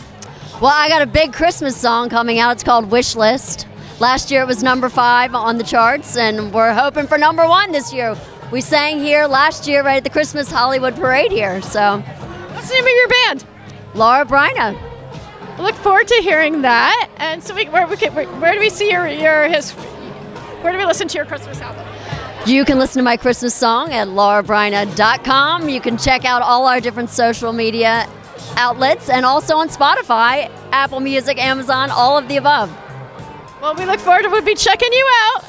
Well, I got a big Christmas song coming out. It's called Wish List. Last year it was number 5 on the charts, and we're hoping for number 1 this year. We sang here last year right at the Christmas Hollywood Parade here. So, what's the name of your band? Laura Bryna. I look forward to hearing that. And so where do we see where do we listen to your Christmas album? You can listen to my Christmas song at laurabryna.com. You can check out all our different social media outlets, and also on Spotify, Apple Music, Amazon, all of the above. Well, we look forward to we'll be checking you out.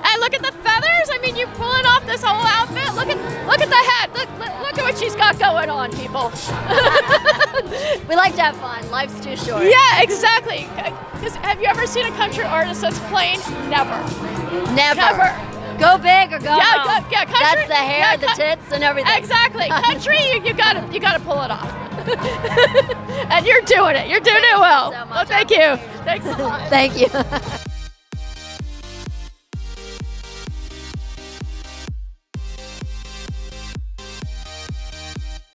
And look at the feathers. I mean, you pulling off this whole outfit. Look at the hat. Look at what she's got going on, people. We like to have fun. Life's too short. Yeah, exactly. Because have you ever seen a country artist that's plain? Never. Never. Go big or go home. Country. That's the hair, the tits, and everything. Exactly. Country, you gotta pull it off. And you're doing it. You're doing it well. So much. Well, thank you. Thanks a lot. Thank you.